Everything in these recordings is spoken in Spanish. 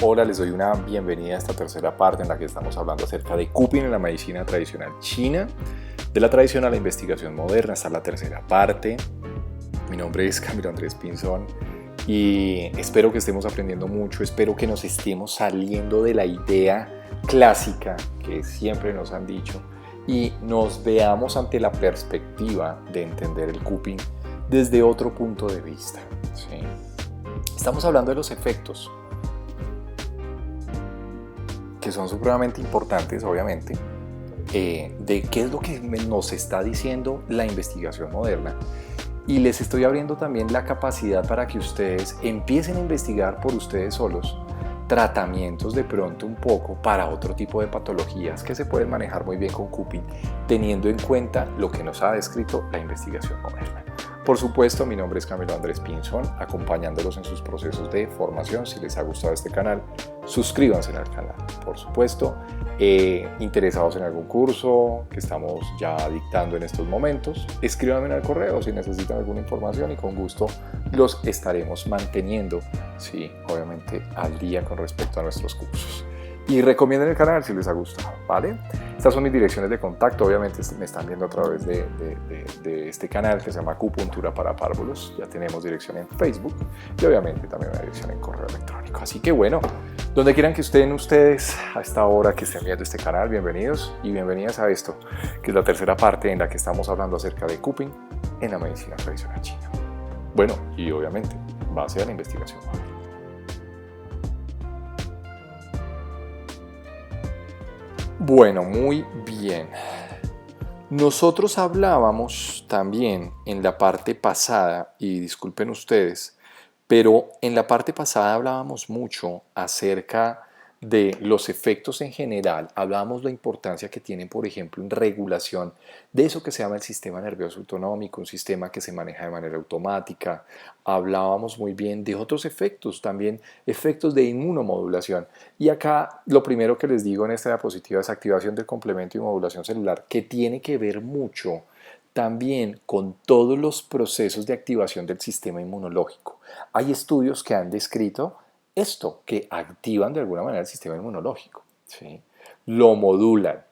Hola, les doy una bienvenida a esta tercera parte en la que estamos hablando acerca de cupping en la medicina tradicional china, de la tradición a la investigación moderna. Esta es la tercera parte. Mi nombre es Camilo Andrés Pinzón y espero que estemos aprendiendo mucho, espero que nos estemos saliendo de la idea clásica que siempre nos han dicho y nos veamos ante la perspectiva de entender el cupping desde otro punto de vista. ¿Sí? Estamos hablando de los efectos, que son supremamente importantes, obviamente, de qué es lo que nos está diciendo la investigación moderna. Y les estoy abriendo también la capacidad para que ustedes empiecen a investigar por ustedes solos tratamientos de pronto un poco para otro tipo de patologías que se pueden manejar muy bien con cupping, teniendo en cuenta lo que nos ha descrito la investigación moderna. Por supuesto, mi nombre es Camilo Andrés Pinzón, acompañándolos en sus procesos de formación. Si les ha gustado este canal, suscríbanse al canal. Por supuesto, interesados en algún curso que estamos ya dictando en estos momentos, escríbanme al correo si necesitan alguna información y con gusto los estaremos manteniendo, sí, obviamente, al día con respecto a nuestros cursos. Y recomienden el canal si les ha gustado, ¿vale? Estas son mis direcciones de contacto. Obviamente me están viendo a través de este canal que se llama Acupuntura para Párvulos. Ya tenemos dirección en Facebook y obviamente también una dirección en correo electrónico. Así que bueno, donde quieran que estén ustedes a esta hora que estén viendo este canal, bienvenidos y bienvenidas a esto, que es la tercera parte en la que estamos hablando acerca de cupping en la medicina tradicional china. Bueno, y obviamente, base a la investigación moderna. Bueno, muy bien. Nosotros hablábamos también en la parte pasada, y disculpen ustedes, pero en la parte pasada hablábamos mucho acerca de los efectos en general, hablábamos la importancia que tienen, por ejemplo, en regulación de eso que se llama el sistema nervioso autonómico, un sistema que se maneja de manera automática. Hablábamos muy bien de otros efectos, también efectos de inmunomodulación. Y acá lo primero que les digo en esta diapositiva es activación del complemento y modulación celular, que tiene que ver mucho también con todos los procesos de activación del sistema inmunológico. Hay estudios que han descrito esto, que activan de alguna manera el sistema inmunológico, ¿sí? Lo modulan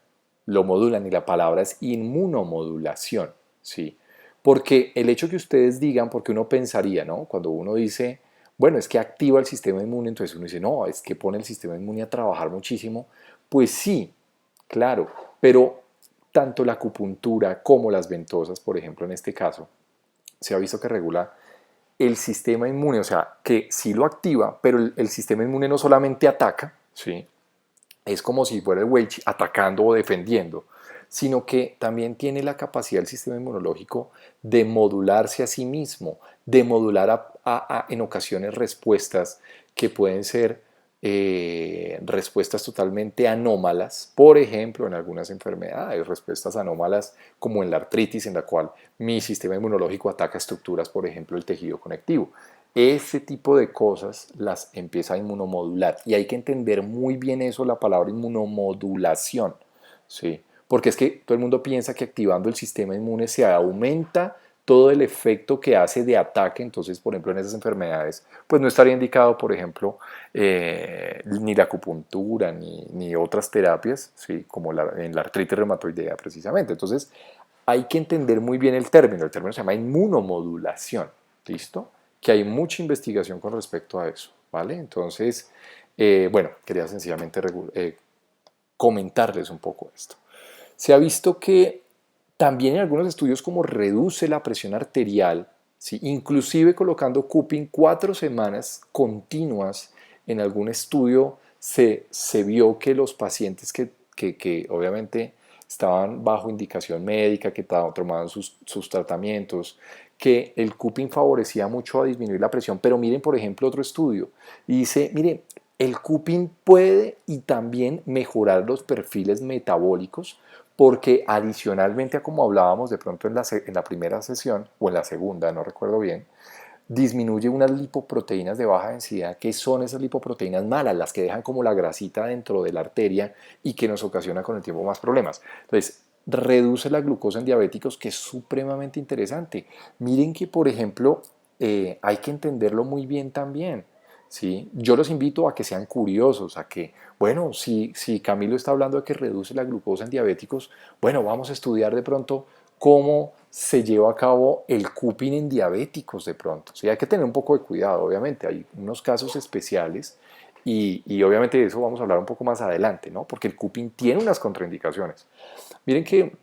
y la palabra es inmunomodulación, ¿sí? Porque el hecho que ustedes digan, porque uno pensaría, ¿no? Cuando uno dice, bueno, es que activa el sistema inmune, entonces uno dice, no, es que pone el sistema inmune a trabajar muchísimo. Pues sí, claro, pero tanto la acupuntura como las ventosas, por ejemplo, en este caso, se ha visto que regula el sistema inmune, o sea, que sí lo activa, pero el sistema inmune no solamente ataca, ¿sí? Es como si fuera el Weichi atacando o defendiendo, sino que también tiene la capacidad del sistema inmunológico de modularse a sí mismo, de modular en ocasiones respuestas que pueden ser respuestas totalmente anómalas, por ejemplo, en algunas enfermedades, respuestas anómalas como en la artritis, en la cual mi sistema inmunológico ataca estructuras, por ejemplo, el tejido conectivo. Ese tipo de cosas las empieza a inmunomodular y hay que entender muy bien eso, la palabra inmunomodulación, ¿sí? Porque es que todo el mundo piensa que activando el sistema inmune se aumenta todo el efecto que hace de ataque. Entonces, por ejemplo, en esas enfermedades, pues no estaría indicado, por ejemplo, ni la acupuntura ni otras terapias, ¿sí? Como en la artritis reumatoidea precisamente. Entonces, hay que entender muy bien el término se llama inmunomodulación, ¿listo? Que hay mucha investigación con respecto a eso, ¿vale? Entonces, bueno, quería sencillamente comentarles un poco esto. Se ha visto que también en algunos estudios como reduce la presión arterial, ¿sí? Inclusive colocando cupping 4 semanas continuas en algún estudio se vio que los pacientes que obviamente estaban bajo indicación médica, que tomaban sus tratamientos, que el cupping favorecía mucho a disminuir la presión. Pero miren, por ejemplo, otro estudio y dice, miren, el cupping puede y también mejorar los perfiles metabólicos porque adicionalmente a como hablábamos de pronto en la primera sesión o en la segunda, no recuerdo bien, disminuye unas lipoproteínas de baja densidad, que son esas lipoproteínas malas, las que dejan como la grasita dentro de la arteria y que nos ocasiona con el tiempo más problemas. Entonces, reduce la glucosa en diabéticos, que es supremamente interesante. Miren que, por ejemplo, hay que entenderlo muy bien también. ¿sí? Yo los invito a que sean curiosos, a que, bueno, si Camilo está hablando de que reduce la glucosa en diabéticos, bueno, vamos a estudiar de pronto cómo se lleva a cabo el cupping en diabéticos de pronto. Sí, hay que tener un poco de cuidado, obviamente, hay unos casos especiales y obviamente de eso vamos a hablar un poco más adelante, ¿no? Porque el cupping tiene unas contraindicaciones. Miren que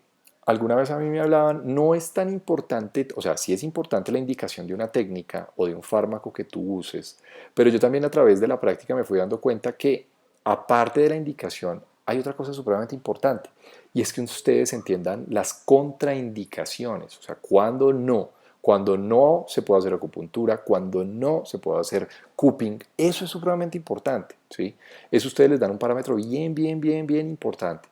alguna vez a mí me hablaban, no es tan importante, o sea, sí es importante la indicación de una técnica o de un fármaco que tú uses, pero yo también a través de la práctica me fui dando cuenta que aparte de la indicación hay otra cosa supremamente importante y es que ustedes entiendan las contraindicaciones, o sea, cuando no se puede hacer acupuntura, cuando no se puede hacer cupping, eso es supremamente importante, ¿sí? Eso ustedes les dan un parámetro bien importante.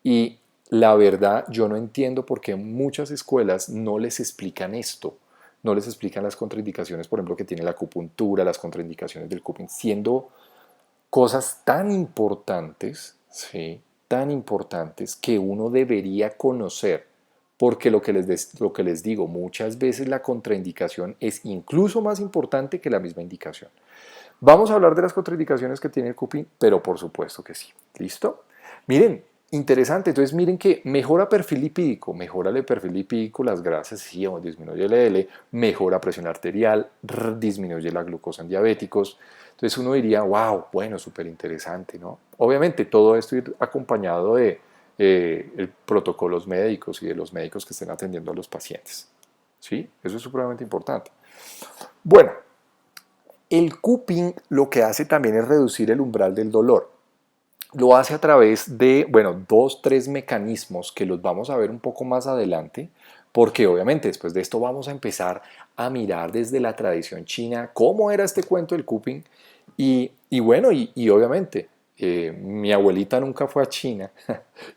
Y la verdad, yo no entiendo por qué muchas escuelas no les explican esto, no les explican las contraindicaciones, por ejemplo, que tiene la acupuntura, las contraindicaciones del cupping, siendo cosas tan importantes, ¿sí? Tan importantes que uno debería conocer, porque lo que les digo, muchas veces la contraindicación es incluso más importante que la misma indicación. Vamos a hablar de las contraindicaciones que tiene el cupping, pero por supuesto que sí. ¿Listo? Miren, interesante. Entonces miren que mejora el perfil lipídico, las grasas, sí, disminuye el LDL, mejora presión arterial, disminuye la glucosa en diabéticos. Entonces uno diría, wow, bueno, súper interesante, ¿no? Obviamente todo esto ir acompañado de protocolos médicos y de los médicos que estén atendiendo a los pacientes. ¿Sí? Eso es supremamente importante. Bueno, el cupping lo que hace también es reducir el umbral del dolor. Lo hace a través de, bueno, dos, tres mecanismos que los vamos a ver un poco más adelante, porque obviamente después de esto vamos a empezar a mirar desde la tradición china cómo era este cuento del cupping y bueno, obviamente mi abuelita nunca fue a China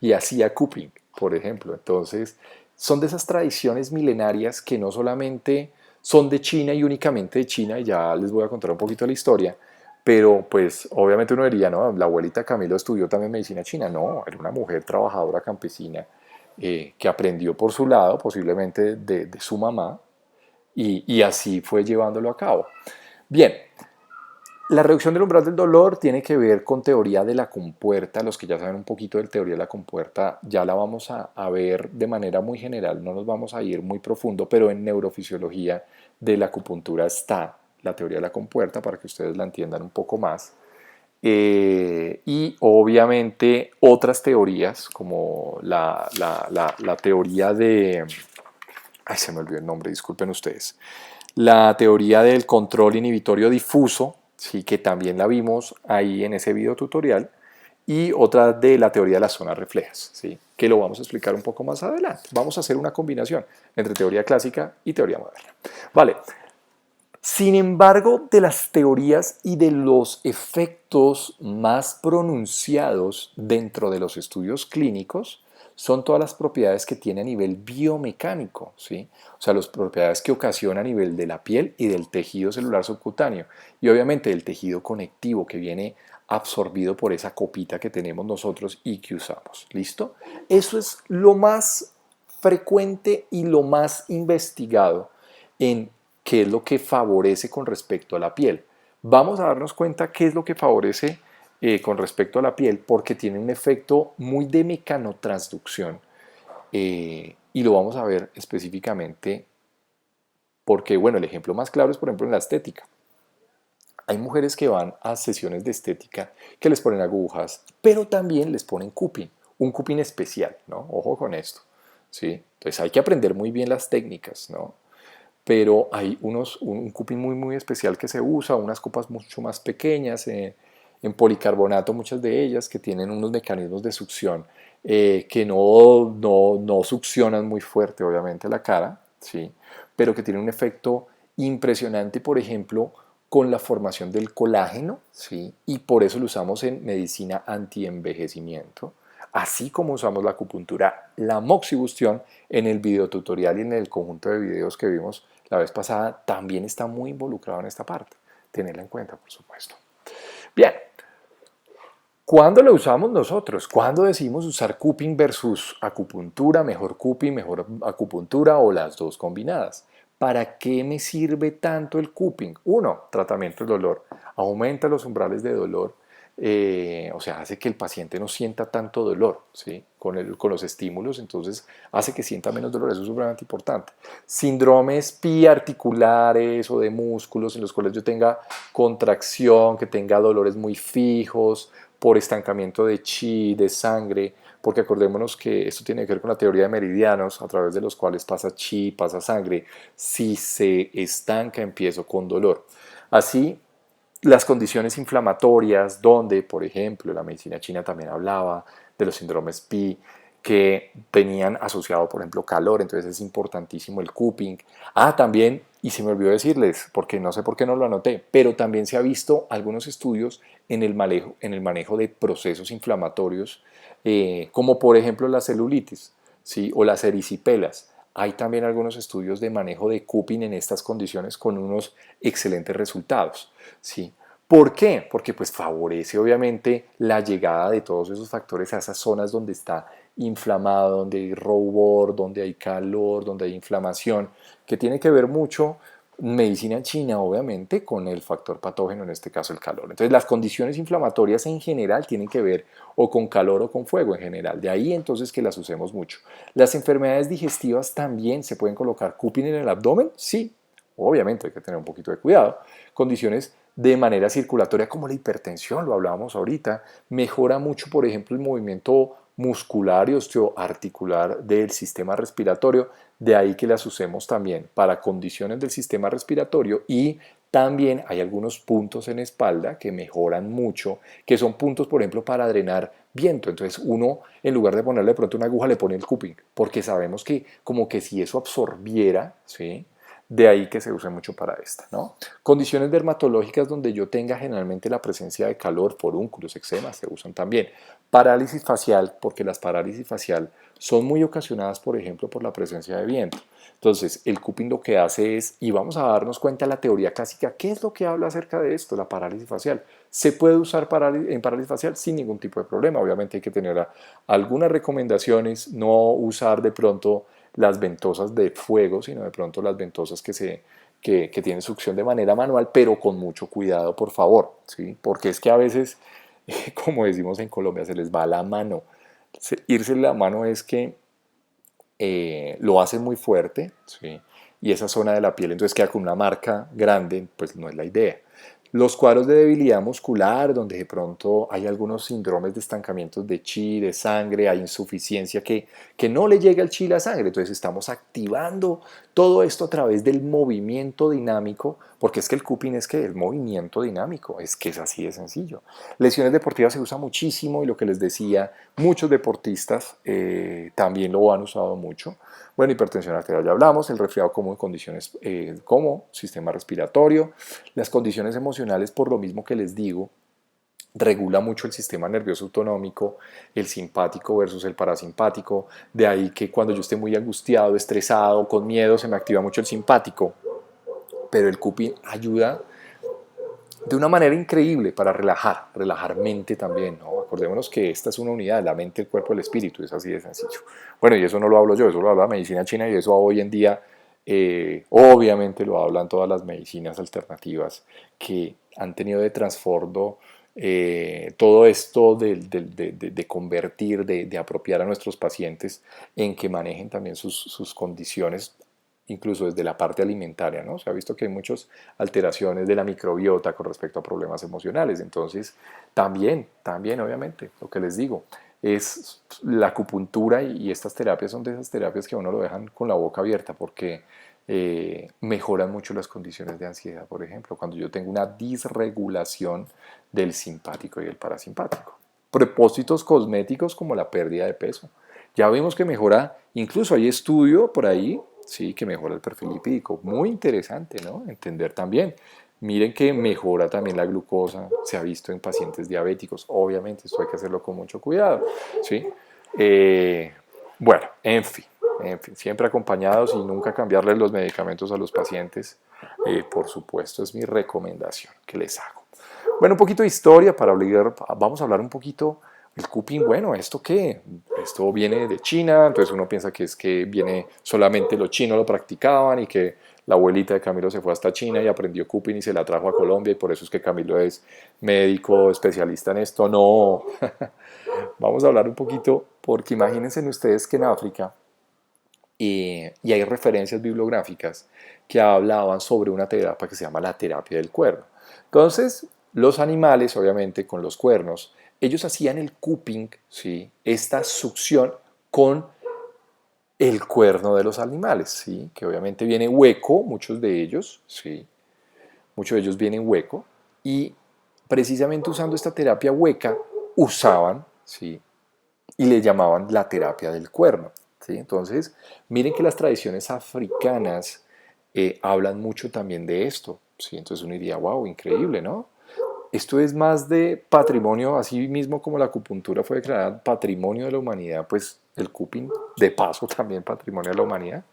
y hacía cupping, por ejemplo. Entonces, son de esas tradiciones milenarias que no solamente son de China y únicamente de China, y ya les voy a contar un poquito la historia, pero pues obviamente uno diría, no, la abuelita Camilo estudió también medicina china. No, era una mujer trabajadora campesina que aprendió por su lado, posiblemente de su mamá, y así fue llevándolo a cabo. Bien, la reducción del umbral del dolor tiene que ver con teoría de la compuerta. Los que ya saben un poquito de teoría de la compuerta ya la vamos a ver de manera muy general, no nos vamos a ir muy profundo, pero en neurofisiología de la acupuntura está la teoría de la compuerta para que ustedes la entiendan un poco más. Y obviamente otras teorías como la teoría de... Ay, se me olvidó el nombre, disculpen ustedes. La teoría del control inhibitorio difuso, sí, que también la vimos ahí en ese video tutorial, y otra de la teoría de las zonas reflejas, ¿sí? Que lo vamos a explicar un poco más adelante. Vamos a hacer una combinación entre teoría clásica y teoría moderna. Vale. Sin embargo, de las teorías y de los efectos más pronunciados dentro de los estudios clínicos son todas las propiedades que tiene a nivel biomecánico, ¿sí? O sea, las propiedades que ocasiona a nivel de la piel y del tejido celular subcutáneo y obviamente del tejido conectivo que viene absorbido por esa copita que tenemos nosotros y que usamos. ¿Listo? Eso es lo más frecuente y lo más investigado en qué es lo que favorece con respecto a la piel. Vamos a darnos cuenta qué es lo que favorece con respecto a la piel porque tiene un efecto muy de mecanotransducción y lo vamos a ver específicamente porque, bueno, el ejemplo más claro es, por ejemplo, en la estética. Hay mujeres que van a sesiones de estética que les ponen agujas, pero también les ponen cupping, un cupping especial, ¿no? Ojo con esto, ¿sí? Entonces hay que aprender muy bien las técnicas, ¿no? Pero hay un cupping muy especial que se usa, unas copas mucho más pequeñas, en policarbonato muchas de ellas, que tienen unos mecanismos de succión que no succionan muy fuerte obviamente la cara, ¿sí? Pero que tienen un efecto impresionante, por ejemplo, con la formación del colágeno, ¿sí? Y por eso lo usamos en medicina antienvejecimiento, así como usamos la acupuntura, la moxibustión en el video tutorial y en el conjunto de videos que vimos la vez pasada, también está muy involucrado en esta parte. Tenerla en cuenta, por supuesto. Bien, ¿cuándo lo usamos nosotros? ¿Cuándo decimos usar cupping versus acupuntura? ¿Mejor cupping, mejor acupuntura o las dos combinadas? ¿Para qué me sirve tanto el cupping? Uno, tratamiento del dolor. Aumenta los umbrales de dolor, o sea, hace que el paciente no sienta tanto dolor, ¿sí? Con los estímulos, entonces hace que sienta menos dolor, eso es supremamente importante. Síndromes piarticulares o de músculos en los cuales yo tenga contracción, que tenga dolores muy fijos por estancamiento de chi, de sangre, porque acordémonos que esto tiene que ver con la teoría de meridianos, a través de los cuales pasa chi, pasa sangre. Si se estanca, empiezo con dolor. Así, las condiciones inflamatorias, donde, por ejemplo, la medicina china también hablaba de los síndromes Pi, que tenían asociado, por ejemplo, calor, entonces es importantísimo el cupping. Ah, también, y se me olvidó decirles, porque no sé por qué no lo anoté, pero también se ha visto algunos estudios en el manejo de procesos inflamatorios, como por ejemplo la celulitis, ¿sí? O las erisipelas. Hay también algunos estudios de manejo de cupping en estas condiciones con unos excelentes resultados, ¿sí? ¿Por qué? Porque pues favorece obviamente la llegada de todos esos factores a esas zonas donde está inflamado, donde hay rubor, donde hay calor, donde hay inflamación, que tiene que ver mucho medicina china, obviamente, con el factor patógeno, en este caso el calor. Entonces, las condiciones inflamatorias en general tienen que ver o con calor o con fuego en general. De ahí entonces que las usemos mucho. Las enfermedades digestivas también se pueden colocar cupping en el abdomen, sí, obviamente hay que tener un poquito de cuidado. Condiciones de manera circulatoria como la hipertensión, lo hablábamos ahorita, mejora mucho, por ejemplo, el movimiento muscular y osteoarticular del sistema respiratorio, de ahí que las usemos también para condiciones del sistema respiratorio y también hay algunos puntos en espalda que mejoran mucho, que son puntos, por ejemplo, para drenar viento. Entonces uno, en lugar de ponerle de pronto una aguja, le pone el cupping, porque sabemos que como que si eso absorbiera, ¿sí? De ahí que se use mucho para esta, ¿no? Condiciones dermatológicas donde yo tenga generalmente la presencia de calor, forúnculos, eczemas, se usan también. Parálisis facial, porque las parálisis facial son muy ocasionadas, por ejemplo, por la presencia de viento. Entonces, el cupping lo que hace es, y vamos a darnos cuenta de la teoría clásica, ¿qué es lo que habla acerca de esto? La parálisis facial. ¿Se puede usar en parálisis facial? Sin ningún tipo de problema. Obviamente hay que tener algunas recomendaciones, no usar de pronto las ventosas de fuego, sino de pronto las ventosas que tienen succión de manera manual, pero con mucho cuidado, por favor, ¿sí? Porque es que a veces, como decimos en Colombia, se les va la mano. Irse la mano es que lo hacen muy fuerte, ¿sí? Y esa zona de la piel entonces queda con una marca grande, pues no es la idea. Los cuadros de debilidad muscular, donde de pronto hay algunos síndromes de estancamientos de chi, de sangre, hay insuficiencia que no le llega el chi a la sangre. Entonces estamos activando todo esto a través del movimiento dinámico, porque es que el cupping es que el movimiento dinámico, es que es así de sencillo. Lesiones deportivas se usa muchísimo y lo que les decía, muchos deportistas también lo han usado mucho. Bueno, hipertensión arterial ya hablamos, el resfriado como en condiciones como sistema respiratorio, las condiciones emocionales por lo mismo que les digo, regula mucho el sistema nervioso autonómico, el simpático versus el parasimpático, de ahí que cuando yo esté muy angustiado, estresado, con miedo, se me activa mucho el simpático, pero el cupping ayuda de una manera increíble para relajar mente también, ¿no? Acordémonos que esta es una unidad, la mente, el cuerpo, el espíritu, es así de sencillo. Bueno, y eso no lo hablo yo, eso lo habla la medicina china y eso hoy en día obviamente lo hablan todas las medicinas alternativas que han tenido de trasfondo todo esto de convertir, de apropiar a nuestros pacientes en que manejen también sus condiciones incluso desde la parte alimentaria, ¿no? Se ha visto que hay muchas alteraciones de la microbiota con respecto a problemas emocionales. Entonces, también, obviamente, lo que les digo, es la acupuntura y estas terapias son de esas terapias que a uno lo dejan con la boca abierta porque mejoran mucho las condiciones de ansiedad, por ejemplo, cuando yo tengo una disregulación del simpático y el parasimpático. Propósitos cosméticos como la pérdida de peso. Ya vimos que mejora, incluso hay estudio por ahí, sí, que mejora el perfil lipídico. Muy interesante, ¿no? Entender también. Miren que mejora también la glucosa, se ha visto en pacientes diabéticos. Obviamente, esto hay que hacerlo con mucho cuidado, ¿sí? Eh, bueno, en fin, siempre acompañados y nunca cambiarles los medicamentos a los pacientes, por supuesto, es mi recomendación que les hago. Bueno, un poquito de historia para obligar, vamos a hablar un poquito el cupping. Bueno, ¿esto qué? Esto viene de China, entonces uno piensa que es que viene solamente los chinos lo practicaban y que la abuelita de Camilo se fue hasta China y aprendió cuping y se la trajo a Colombia y por eso es que Camilo es médico, especialista en esto. No, vamos a hablar un poquito porque imagínense ustedes que en África y hay referencias bibliográficas que hablaban sobre una terapia que se llama la terapia del cuerno. Entonces, los animales, obviamente, con los cuernos, ellos hacían el cupping, ¿sí? Esta succión con el cuerno de los animales, ¿sí? Que obviamente viene hueco, muchos de ellos, ¿sí? Muchos de ellos vienen hueco, y precisamente usando esta terapia hueca, usaban, ¿sí? Y le llamaban la terapia del cuerno, ¿sí? Entonces, miren que las tradiciones africanas hablan mucho también de esto, ¿sí? Entonces uno diría, wow, increíble, ¿no? Esto es más de patrimonio, así mismo como la acupuntura fue declarada patrimonio de la humanidad, pues el cupping, de paso, también patrimonio de la humanidad.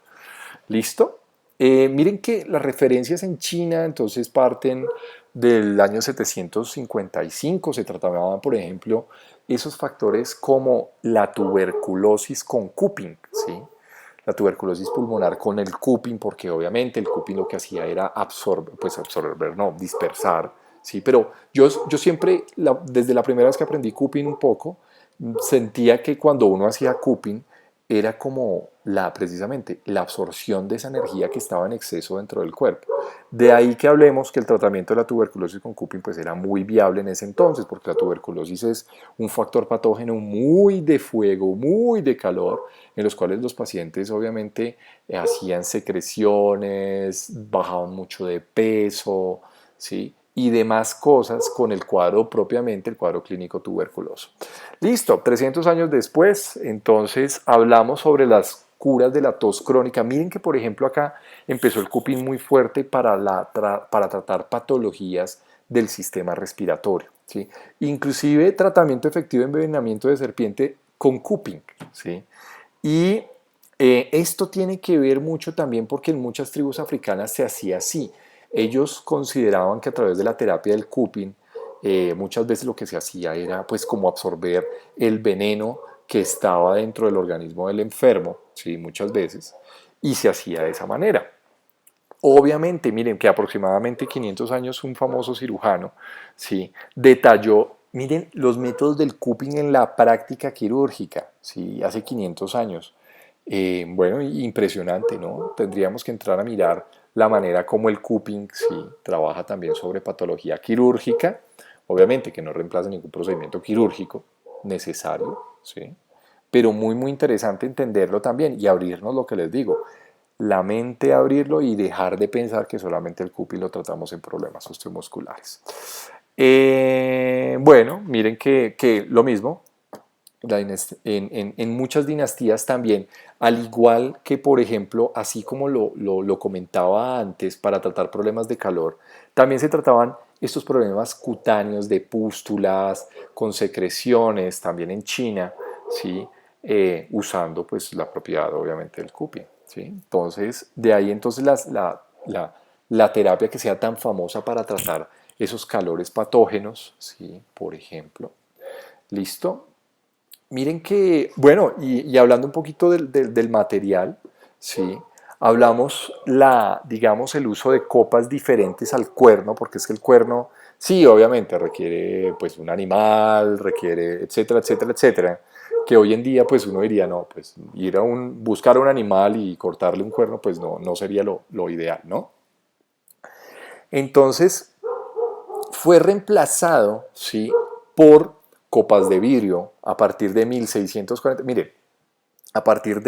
¿Listo? Miren que las referencias en China entonces parten del año 755. Se trataban, por ejemplo, esos factores como la tuberculosis con cupping, ¿sí? La tuberculosis pulmonar con el cupping, porque obviamente el cupping lo que hacía era absorber, no, dispersar, ¿sí? Pero yo siempre, desde la primera vez que aprendí cupping un poco, sentía que cuando uno hacía cupping, era como precisamente la absorción de esa energía que estaba en exceso dentro del cuerpo. De ahí que hablemos que el tratamiento de la tuberculosis con cupping pues era muy viable en ese entonces, porque la tuberculosis es un factor patógeno muy de fuego, muy de calor, en los cuales los pacientes obviamente hacían secreciones, bajaban mucho de peso, ¿sí? Y demás cosas con el cuadro propiamente, el cuadro clínico tuberculoso. Listo, 300 años después, entonces hablamos sobre las curas de la tos crónica. Miren que, por ejemplo, acá empezó el cupping muy fuerte para tratar patologías del sistema respiratorio, ¿sí? Inclusive tratamiento efectivo de envenenamiento de serpiente con cupping, ¿sí? Y esto tiene que ver mucho también porque en muchas tribus africanas se hacía así. Ellos consideraban que a través de la terapia del cupping, muchas veces lo que se hacía era pues como absorber el veneno que estaba dentro del organismo del enfermo, ¿sí? Muchas veces, y se hacía de esa manera. Obviamente, miren que aproximadamente 500 años un famoso cirujano, ¿sí? Detalló, miren los métodos del cupping en la práctica quirúrgica, ¿sí? Hace 500 años. Bueno, impresionante, ¿no? Tendríamos que entrar a mirar la manera como el cupping, sí, trabaja también sobre patología quirúrgica, obviamente que no reemplaza ningún procedimiento quirúrgico necesario, ¿sí? Pero muy, muy interesante entenderlo también y abrirnos lo que les digo, la mente abrirlo y dejar de pensar que solamente el cupping lo tratamos en problemas osteomusculares. Bueno, miren que lo mismo, en muchas dinastías también, al igual que por ejemplo, así como lo comentaba antes, para tratar problemas de calor, también se trataban estos problemas cutáneos de pústulas, con secreciones, también en China, ¿sí? Usando pues la propiedad obviamente del cupping, ¿sí? Entonces, de ahí entonces la terapia que sea tan famosa para tratar esos calores patógenos, ¿sí? Por ejemplo. ¿Listo? Miren que, bueno, y hablando un poquito del material, ¿sí? Hablamos digamos, el uso de copas diferentes al cuerno, porque es que el cuerno, sí, obviamente requiere pues un animal, requiere, etcétera, etcétera, etcétera, que hoy en día pues uno diría, no, pues buscar a un animal y cortarle un cuerno, pues no sería lo ideal, ¿no? Entonces, fue reemplazado, ¿sí? Por copas de vidrio a partir de 1640. Mire, a partir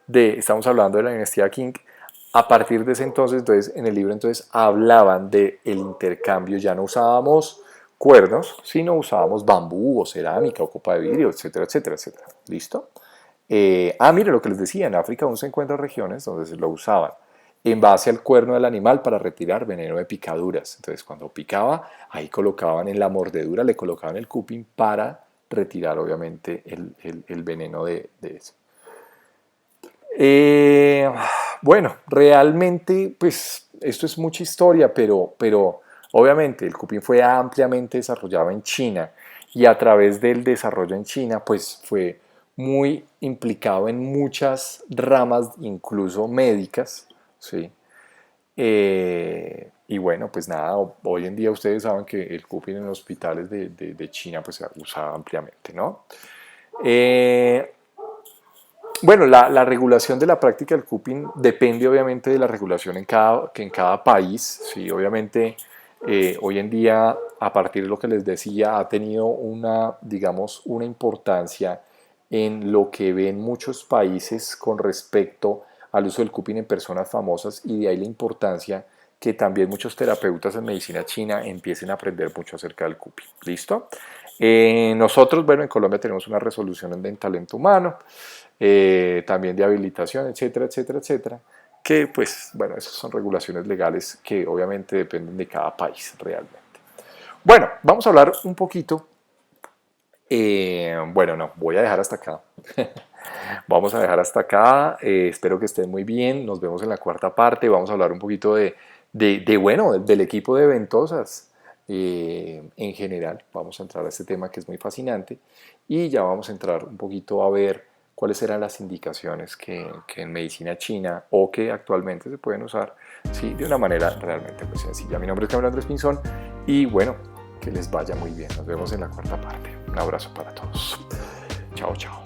estamos hablando de la dinastía Qing, a partir de ese entonces, en el libro entonces hablaban del intercambio, ya no usábamos cuernos, sino usábamos bambú o cerámica o copa de vidrio, etcétera, etcétera, etcétera. ¿Listo? Mire lo que les decía, en África aún se encuentran regiones donde se lo usaban en base al cuerno del animal para retirar veneno de picaduras. Entonces, cuando picaba, ahí colocaban en la mordedura, le colocaban el cupping para retirar, obviamente, el veneno de eso. Eh, bueno, realmente, pues, esto es mucha historia, pero obviamente el cupping fue ampliamente desarrollado en China y a través del desarrollo en China, pues, fue muy implicado en muchas ramas, incluso médicas, ¿sí? Y bueno, pues nada, hoy en día ustedes saben que el cupping en hospitales de China pues se usa ampliamente, ¿no? Eh, bueno, la regulación de la práctica del cupping depende obviamente de la regulación que en cada país. Sí, obviamente hoy en día, a partir de lo que les decía, ha tenido una, digamos, una importancia en lo que ven muchos países con respecto al uso del cupping en personas famosas y de ahí la importancia que también muchos terapeutas en medicina china empiecen a aprender mucho acerca del cupping. ¿Listo? Nosotros, bueno, en Colombia tenemos una resolución de talento humano, también de habilitación, etcétera, etcétera, etcétera, que pues, bueno, esas son regulaciones legales que obviamente dependen de cada país realmente. Bueno, vamos a hablar un poquito, bueno, no, voy a dejar hasta acá. Vamos a dejar hasta acá, espero que estén muy bien, nos vemos en la cuarta parte, vamos a hablar un poquito bueno, del equipo de Ventosas. En general, vamos a entrar a este tema que es muy fascinante y ya vamos a entrar un poquito a ver cuáles eran las indicaciones que en medicina china o que actualmente se pueden usar, ¿sí? De una manera realmente muy sencilla. Mi nombre es Camilo Andrés Pinzón y bueno, que les vaya muy bien. Nos vemos en la cuarta parte. Un abrazo para todos. Chao, chao.